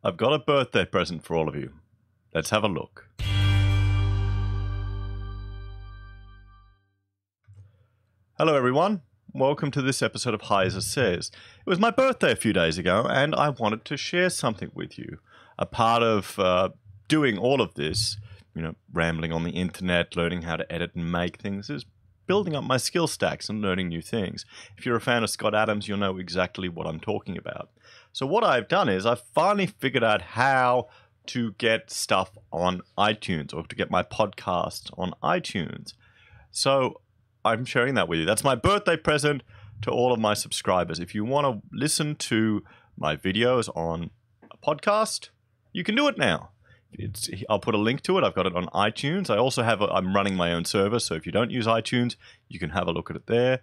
I've got a birthday present for all of you. Let's have a look. Hello everyone, welcome to this episode of Heise Says. It was my birthday a few days ago and I wanted to share something with you. A part of doing all of this, rambling on the internet, learning how to edit and make things, is building up my skill stacks and learning new things. If you're a fan of Scott Adams, you'll know exactly what I'm talking about. So what I've done is I've finally figured out how to get stuff on iTunes, or to get my podcast on iTunes. So I'm sharing that with you. That's my birthday present to all of my subscribers. If you want to listen to my videos on a podcast, you can do it now. I'll put a link to it. I've got it on iTunes. I also I'm running my own server, so if you don't use iTunes, you can have a look at it there.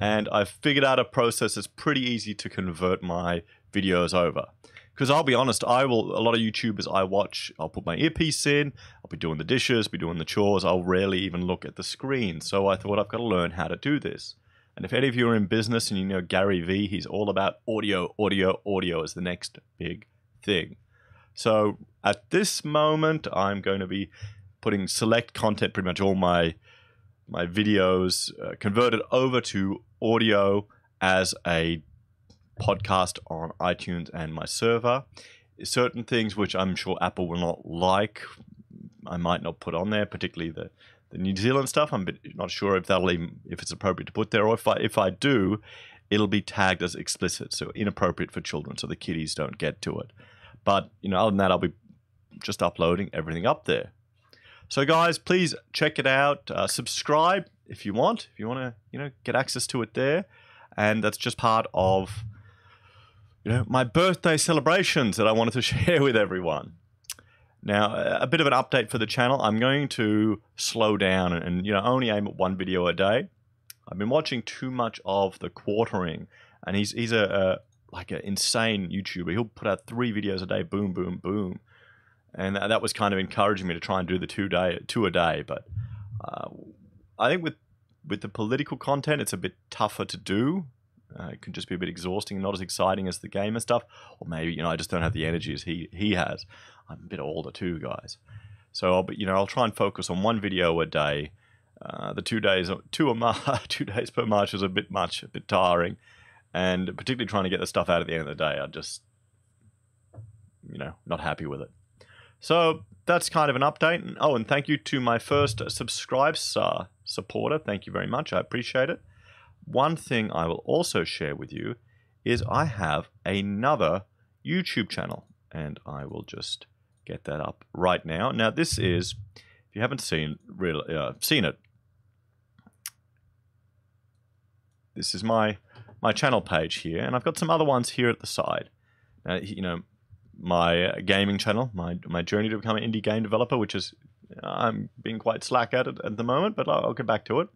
And I've figured out a process that's pretty easy to convert my videos over. Because I'll be honest, a lot of YouTubers I watch, I'll put my earpiece in, I'll be doing the dishes, be doing the chores, I'll rarely even look at the screen. So I thought I've got to learn how to do this. And if any of you are in business and you know Gary Vee, he's all about audio, audio, audio is the next big thing. So at this moment, I'm going to be putting select content, pretty much all my videos converted over to audio as a podcast on iTunes and my server. Certain things which I'm sure Apple will not like, I might not put on there, particularly the New Zealand stuff. I'm not sure if if it's appropriate to put there, or if I do, it'll be tagged as explicit, so inappropriate for children, so the kiddies don't get to it. But other than that, I'll be just uploading everything up there. So guys, please check it out. Subscribe if you want. If you want to, get access to it there, and that's just part of, my birthday celebrations that I wanted to share with everyone. Now, a bit of an update for the channel. I'm going to slow down and only aim at one video a day. I've been watching too much of the Quartering, and he's like an insane YouTuber. He'll put out 3 videos a day, boom, boom, boom. And that was kind of encouraging me to try and do the two a day. But I think with the political content, it's a bit tougher to do. It could just be a bit exhausting, not as exciting as the gamer stuff. Or maybe, I just don't have the energy as he has. I'm a bit older too, guys. So I'll try and focus on one video a day. The 2 days, 2 days per March is a bit much, a bit tiring. And particularly trying to get the stuff out at the end of the day, I'm just, not happy with it. So that's kind of an update. And thank you to my first supporter. Thank you very much. I appreciate it. One thing I will also share with you is I have another YouTube channel, and I will just get that up right now. Now this is, if you haven't seen it, this is my channel page here, and I've got some other ones here at the side. My gaming channel, my journey to become an indie game developer, which is, I'm being quite slack at it at the moment, but I'll get back to it.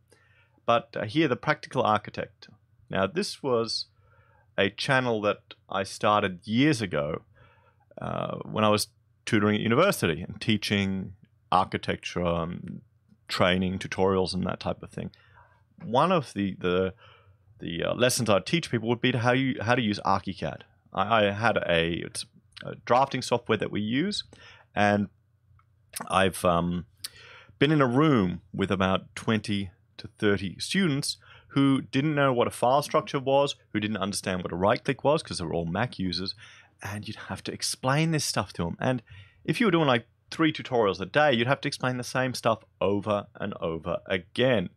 But here, the Practical Architect. Now, this was a channel that I started years ago when I was tutoring at university and teaching architecture, training, tutorials, and that type of thing. One of the lessons I'd teach people would be how to use ArchiCAD. I had it's a drafting software that we use, and I've been in a room with about 20 to 30 students who didn't know what a file structure was, who didn't understand what a right-click was, because they were all Mac users, and you'd have to explain this stuff to them. And if you were doing like 3 tutorials a day, you'd have to explain the same stuff over and over again.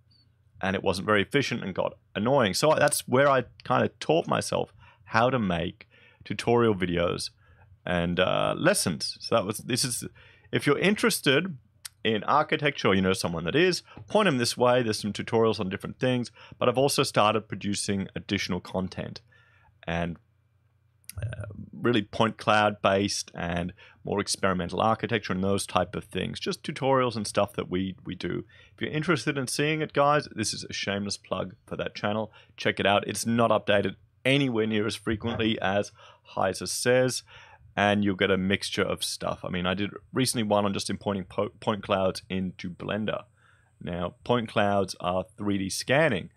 And it wasn't very efficient and got annoying. So that's where I kind of taught myself how to make tutorial videos and lessons. So if you're interested in architecture, or someone that is, point them this way. There's some tutorials on different things, but I've also started producing additional content, and really point cloud based and more experimental architecture and those type of things. Just tutorials and stuff that we do. If you're interested in seeing it, guys, this is a shameless plug for that channel. Check it out. It's not updated anywhere near as frequently as Heise Says, and you'll get a mixture of stuff. I mean, I did recently one on just importing point clouds into Blender. Now, point clouds are 3D scanning,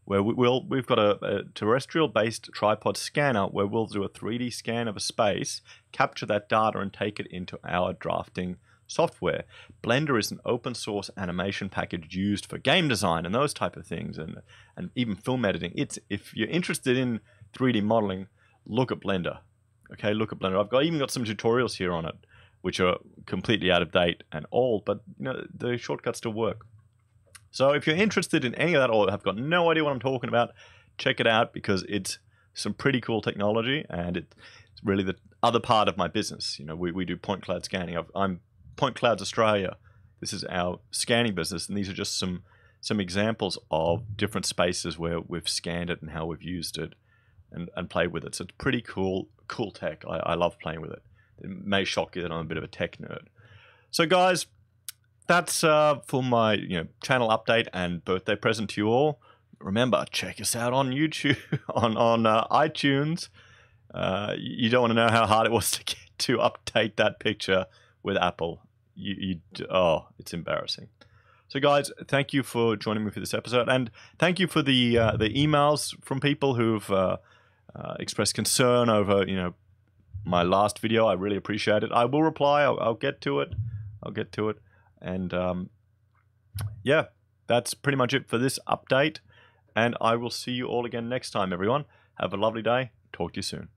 where we've got a terrestrial-based tripod scanner where we'll do a 3D scan of a space, capture that data, and take it into our drafting software. Blender is an open source animation package used for game design and those type of things, and even film editing. If you're interested in 3D modeling, look at Blender. Okay, look at Blender. I've even got some tutorials here on it, which are completely out of date and old, but the shortcuts still work. So if you're interested in any of that or have got no idea what I'm talking about, check it out, because it's some pretty cool technology, and it's really the other part of my business. We do point cloud scanning. I'm Point Clouds Australia. This is our scanning business, and these are just some examples of different spaces where we've scanned it and how we've used it and played with it. So it's pretty cool tech. I love playing with it. It may shock you that I'm a bit of a tech nerd. So guys, that's for my channel update and birthday present to you all. Remember, check us out on YouTube, on iTunes. You don't want to know how hard it was to update that picture with Apple. It's embarrassing. So guys, thank you for joining me for this episode, and thank you for the emails from people who've expressed concern over my last video. I really appreciate it. I will reply. I'll get to it. And yeah, that's pretty much it for this update, and I will see you all again next time, everyone. Have a lovely day. Talk to you soon.